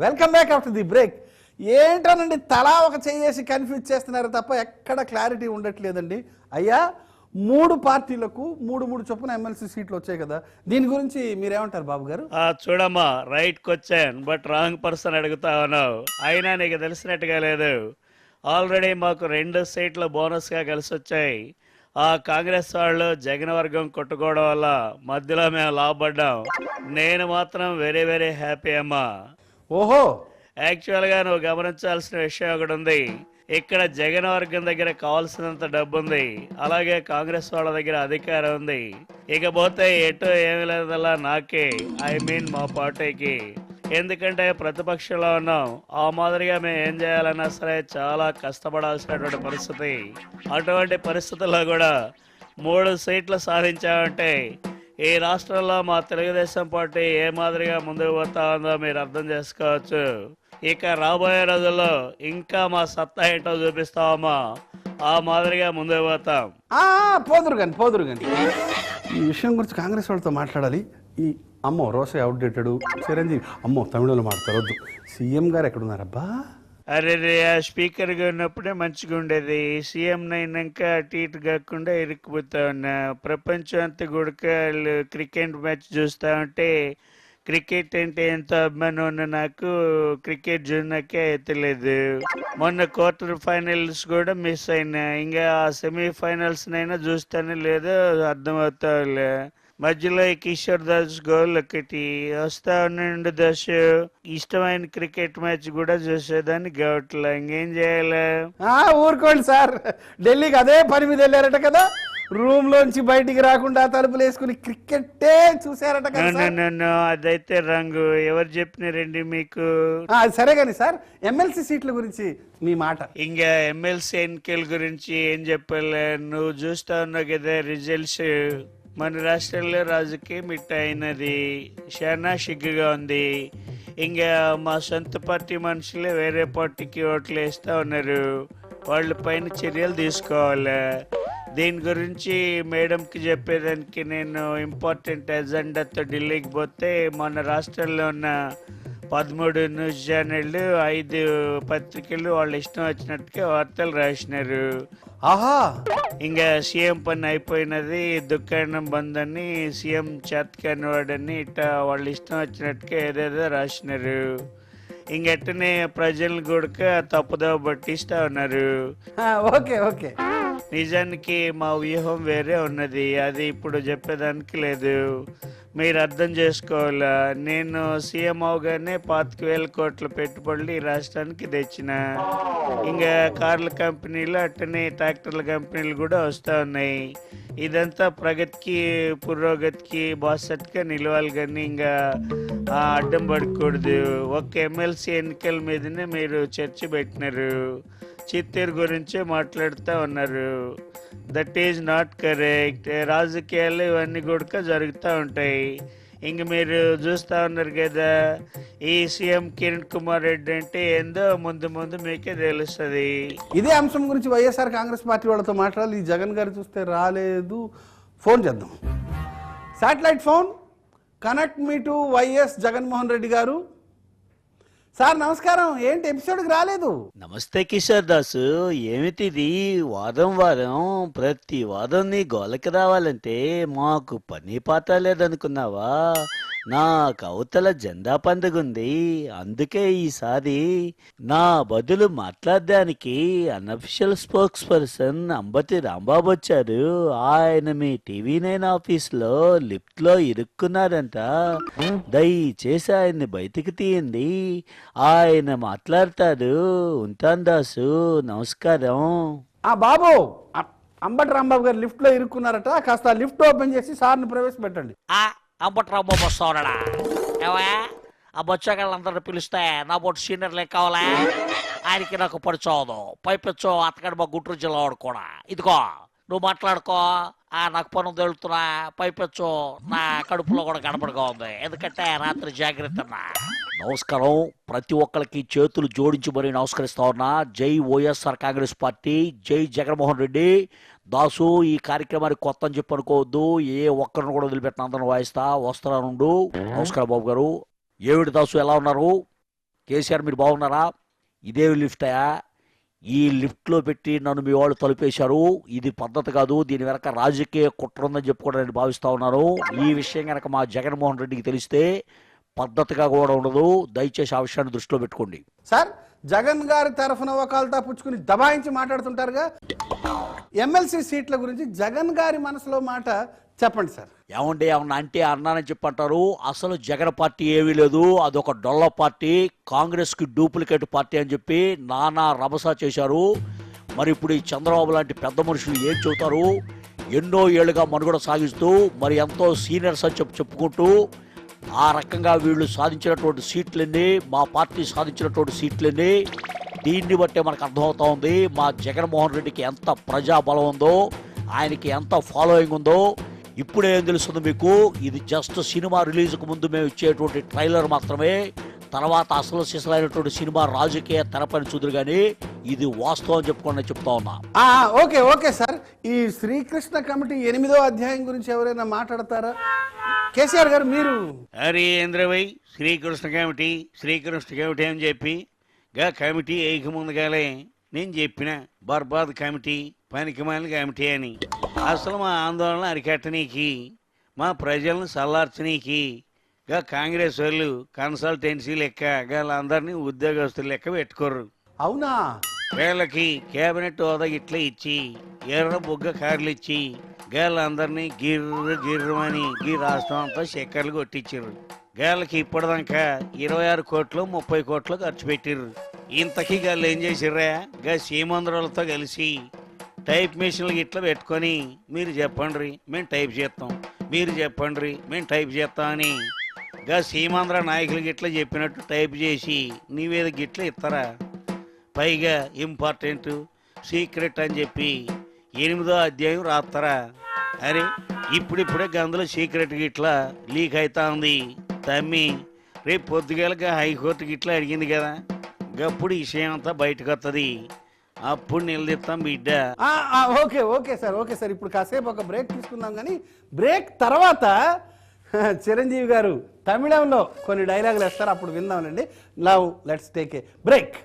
Welcome back after the break. ఏంటోనండి తలా ఒక చేసి కన్ఫ్యూజ్ చేస్తున్నారు తప్ప ఎక్కడ క్లారిటీ ఉండట్లేదండి. అయ్యా, 3 పార్టీలకు 3 చొప్పున ఎమ్మెల్సీ సీట్లు వచ్చాయి కదా, దీని గురించి మీరేమంటారు బాబు గారు? చూడమ్మా, right question but wrong person అడుగుతా ఉన్నావు. అయినా నీకు తెలిసినట్టుగా లేదు. ఆల్రెడీ మాకు 2 సీట్లు బోనస్గా కలిసి వచ్చాయి. కాంగ్రెస్ వాళ్ళు జగన్ వర్గం కొట్టుకోవడం వల్ల మధ్యలో మేము లాభపడ్డాం. నేను మాత్రం వెరీ వెరీ హ్యాపీ అమ్మా. ఓహో, యాక్చువల్గా నువ్వు గమనించాల్సిన విషయం ఒకటి ఉంది. ఇక్కడ జగన్ వర్గం దగ్గర కావాల్సినంత డబ్బు ఉంది, అలాగే కాంగ్రెస్ వాళ్ళ దగ్గర అధికారం ఉంది. ఇకపోతే ఎటు ఏమి లేదల్లా నాకే, ఐ మీన్ మా పార్టీకి. ఎందుకంటే ప్రతిపక్షంలో ఉన్నాం. ఆ మాదిరిగా మేము ఏం చేయాలన్నా సరే చాలా కష్టపడాల్సినటువంటి పరిస్థితి. అటువంటి పరిస్థితుల్లో కూడా 3 సీట్లు సాధించామంటే ఈ రాష్ట్రంలో మా తెలుగుదేశం పార్టీ ఏ మాదిరిగా ముందుకు పోతా ఉందో మీరు అర్థం చేసుకోవచ్చు. ఇక రాబోయే రోజుల్లో ఇంకా మా సత్తా ఏంటో చూపిస్తామమ్మా. ఆ మాదిరిగా ముందుకు పోతాం. పోదురు కానీ ఈ విషయం గురించి కాంగ్రెస్ వాళ్ళతో మాట్లాడాలి. ఈ అమ్మో రోసే అవుట్డేటెడ్, చిరంజీవి అమ్మో తమిళలో మాట్లాడవద్దు, సీఎం గారు ఎక్కడున్నారబ్బా? అరే రే, ఆ స్పీకర్గా ఉన్నప్పుడే మంచిగా ఉండేది. సీఎం అయినాక అటు ఇటు కాకుండా ఇరుక్కుపోతా ఉన్నా. ప్రపంచం అంతా కూడా క్రికెట్ మ్యాచ్ చూస్తా ఉంటే క్రికెట్ అంటే ఎంత అభిమానం ఉన్న నాకు క్రికెట్ చూడనాకే ఎత్తలేదు. మొన్న క్వార్టర్ ఫైనల్స్ కూడా మిస్ అయినా. ఇంకా సెమీఫైనల్స్ నైనా చూస్తానే లేదో అర్థమవుతావులే. మధ్యలో ఈ కిషోర్ దాస్ గోల్ ఒకటి వస్తా ఉండు దశ. ఇష్టమైన క్రికెట్ మ్యాచ్ కూడా చూసేదాన్ని కావట్లే. ఇంకేం చేయాలి? ఊరుకోండి సార్, ఢిల్లీకి అదే పని మీద వెళ్ళారట కదా, రూమ్ లోంచి బయటికి రాకుండా తలుపులు వేసుకుని క్రికెట్టే చూసారట కదా. అదైతే రంగు. ఎవరు చెప్పినారండి మీకు? సరే కానీ సార్, ఎమ్మెల్సీ సీట్ల గురించి మీ మాట. ఇంకా ఎమ్మెల్సీ ఎన్నికల గురించి ఏం చెప్పాలి? నువ్వు చూస్తా ఉన్నావు కదా రిజల్ట్స్. మన రాష్ట్రంలో రాజకీయం ఇట్ట అయినది, చాలా సిగ్గుగా ఉంది. ఇంకా మా సొంత పార్టీ మనుషులే వేరే పార్టీకి ఓట్లు వేస్తూ ఉన్నారు. వాళ్ళ పైన చర్యలు తీసుకోవాలి. దీని గురించి మేడంకి చెప్పేదానికి నేను ఇంపార్టెంట్ ఎజెండాతో ఢిల్లీకి పోతే మన రాష్ట్రంలో ఉన్న 13 న్యూస్ ఛానళ్ళు, 5 పత్రికలు వాళ్ళు ఇష్టం వచ్చినట్టుగా వార్తలు రాసినారు. ఆహా, ఇంకా సీఎం పని అయిపోయినది, దుకాణం బంద్ అని, సీఎం చేతకాని వాడని, ఇట్లా వాళ్ళు ఇష్టం వచ్చినట్టుగా ఏదేదో రాసినారు. ఇంకెట్టనే ప్రజలను కూడా తప్పుదోవ పట్టిస్తా ఉన్నారు. ఓకే ఓకే, నిజానికి మా వ్యూహం వేరే ఉన్నది, అది ఇప్పుడు చెప్పేదానికి లేదు. మీరు అర్థం చేసుకోవాలా. నేను సీఎం అవగానే 25,000 కోట్ల పెట్టుబడులు ఈ రాష్ట్రానికి తెచ్చిన. ఇంకా కార్ల కంపెనీలు అట్టనే ట్రాక్టర్ల కంపెనీలు కూడా వస్తూ ఉన్నాయి. ఇదంతా ప్రగతికి పురోగతికి బాసట్గా నిలవాలి, కానీ ఇంకా అడ్డం పడకూడదు. ఒక ఎమ్మెల్సీ ఎన్నికల మీదనే మీరు చర్చ పెట్టినారు, చిత్తూరు గురించే మాట్లాడుతూ ఉన్నారు. That is not correct. రాజకీయాలు ఇవన్నీ కూడా జరుగుతూ ఉంటాయి. ఇంక మీరు చూస్తూ ఉన్నారు కదా, ఈ సీఎం కిరణ్ కుమార్ రెడ్డి అంటే ఏందో ముందు ముందు మీకే తెలుస్తుంది. ఇదే అంశం గురించి వైఎస్ఆర్ కాంగ్రెస్ పార్టీ వాళ్ళతో మాట్లాడాలి. ఈ జగన్ గారు చూస్తే రాలేదు, ఫోన్ చేద్దాం. Satellite phone, connect me to YS Jaganmohan Reddy గారు. సార్ నమస్కారం, ఏంటి ఎపిసోడ్కి రాలేదు? నమస్తే కిషోర్ దాసు, ఏమిటిది వారం ప్రతి వారం నీ గోలకి రావాలంటే మాకు పని పాట లేదనుకున్నావా? నాకు అవతల జెండా పండుగ ఉంది, అందుకే ఈసారి నా బదులు మాట్లాడడానికి unofficial spokes person Ambati Rambabu వచ్చారు. ఆయన మీ TV9 ఆఫీస్లో లిఫ్ట్లో ఇరుక్కున్నారంట. దయచేసి ఆయన్ని బయటికి తీయండి, ఆయన మాట్లాడతారు. ఉంటాను దాసు, నమస్కారం. బాబు, అంబటి రాంబాబు గారు లిఫ్ట్ లో ఇరుక్కున్నారట, కాస్త లిఫ్ట్ ఓపెన్ చేసి సార్ని ప్రవేశపెట్టండి. అంబట్రాంబాబు వస్తావుడా? ఏవా, ఆ బొచ్చగాళ్ళందరినీ పిలిస్తే నా బొట్టు సీనియర్లే కావాలా? ఆయనకి నాకు పరిచోదు, పైపెచ్చో అతగాడు మా గుంటూరు జిల్లా వాడు కూడా. ఇదిగో నువ్వు మాట్లాడుకో, నాకు పనులు తెలుతున్నా. పైపెచ్చో నా కడుపులో కూడా గడపడగా ఉంది, ఎందుకంటే రాత్రి జాగ్రత్త. నమస్కారం, ప్రతి ఒక్కరికి చేతులు జోడించి మరీ నమస్కరిస్తా ఉన్నా. జై వైఎస్ఆర్ కాంగ్రెస్ పార్టీ, జై జగన్మోహన్ రెడ్డి. దాసు, ఈ కార్యక్రమానికి కొత్త అని చెప్పి అనుకోవద్దు, ఏ ఒక్కరిని కూడా వదిలిపెట్టిన అందరిని వాయిస్తా వస్తున్నానుండు. నమస్కారం బాబు గారు. ఏమిటి దాసు, ఎలా ఉన్నారు? కేసీఆర్ మీరు బాగున్నారా? ఇదే లిఫ్టయా? ఈ లిఫ్ట్లో పెట్టి నన్ను మీ వాళ్ళు తలుపేశారు. ఇది పద్ధతి కాదు. దీని వెనక రాజకీయ కుట్ర ఉందని చెప్పి కూడా నేను భావిస్తా ఉన్నాను. ఈ విషయం కనుక మా జగన్మోహన్ రెడ్డికి తెలిస్తే పద్ధతిగా కూడా ఉండదు. దయచేసి ఆ విషయాన్ని దృష్టిలో పెట్టుకోండి. సార్, జగన్ గారి తరఫున ఒకళ్ళతో పుచ్చుకుని దబాయించి మాట్లాడుతుంటారుగా, ఎమ్మెల్సీ సీట్ల గురించి జగన్ గారి మనసులో మాట చెప్పండి సార్. ఏమంటే ఏమన్నా అంటే అన్నానని చెప్పి అంటారు. అసలు జగన్ పార్టీ ఏమీ లేదు. అదొక డొల్ల పార్టీ, కాంగ్రెస్కి డూప్లికేట్ పార్టీ అని చెప్పి నానా రభస చేశారు. మరి ఇప్పుడు ఈ చంద్రబాబు లాంటి పెద్ద మనుషులు ఏం చెబుతారు? ఎన్నో ఏళ్ళుగా మనుగడ సాగిస్తూ మరి ఎంతో సీనియర్స్ అని చెప్పుకుంటూ ఆ రకంగా వీళ్ళు సాధించినటువంటి సీట్లన్నీ, మా పార్టీ సాధించినటువంటి సీట్లన్నీ, దీన్ని బట్టే మనకు అర్థమవుతా ఉంది మా జగన్మోహన్ రెడ్డికి ఎంత ప్రజాబలం ఉందో, ఆయనకి ఎంత ఫాలోయింగ్ ఉందో. ఇప్పుడే ఏం తెలుస్తుంది మీకు? ఇది జస్ట్ సినిమా రిలీజ్కు ముందు మేము ఇచ్చేటువంటి ట్రైలర్ మాత్రమే. తర్వాత అసలు సిసలైనటువంటి సినిమా రాజకీయ తెరపని చూదురు కానీ ఇది వాస్తవం చెప్పుకోండి చెప్తా ఉన్నా. ఓకే సార్, ఈ శ్రీకృష్ణ కమిటీ 8వ అధ్యాయం గురించి ఎవరైనా మాట్లాడతారా? కేసీఆర్ గారు మీరు. అరే ఇంద్రవై, శ్రీకృష్ణ కమిటీ అని చెప్పి గా కమిటీ ఏక ముందుగాలే నేను చెప్పిన బర్బాద్ కమిటీ, పనికిమాలిన కమిటీ అని. అసలు మా ఆందోళన అరికట్టనీకి, మా ప్రజలను సల్లార్చనీకి గా కాంగ్రెస్ వాళ్ళు కన్సల్టెన్సీ లెక్క వీళ్ళందరినీ ఉద్యోగస్తులు లెక్క పెట్టుకోరు. అవునా? వీళ్ళకి కేబినెట్ హోదా ఇట్లా ఇచ్చి, ఎర్ర బొగ్గ కార్లు ఇచ్చి వీళ్ళందరినీ గిర్రమని ఈ రాష్ట్రం అంతా చక్కర్లు కొట్టించారు. వీళ్ళకి ఇప్పటిదాకా 26 కోట్లు 30 కోట్లు ఖర్చు పెట్టిర్రు. ఇంతకీ వాళ్ళు ఏం చేసిర్రా? గా సీమంధ్రులతో కలిసి టైప్ మిషన్లు ఇట్లా పెట్టుకొని మీరు చెప్పండి మేము టైప్ చేస్తాం, మీరు చెప్పండి మేము టైప్ చేస్తాం అని గా సీమాంధ్ర నాయకులకి ఇట్లా చెప్పినట్టు టైప్ చేసి నీవేద గిట్ల ఇస్తారా? పైగా ఇంపార్టెంట్ సీక్రెట్ అని చెప్పి 8వ అధ్యాయం రాస్తారా? అరే ఇప్పుడిప్పుడే గందులో సీక్రెట్ గిట్లా లీక్ అవుతా ఉంది తమ్మి. రేపు పొద్దుగాలగా హైకోర్టుకి ఇట్లా అడిగింది కదా, గప్పుడు ఈ విషయం అంతా బయటకు వస్తుంది. అప్పుడు నిలదీస్తాం బిడ్డ. ఓకే సార్, ఇప్పుడు కాసేపు ఒక బ్రేక్ తీసుకుందాం. కానీ బ్రేక్ తర్వాత చిరంజీవి గారు తమిళంలో కొన్ని డైలాగులు వేస్తారు, అప్పుడు విందామండి. Now let's take a break.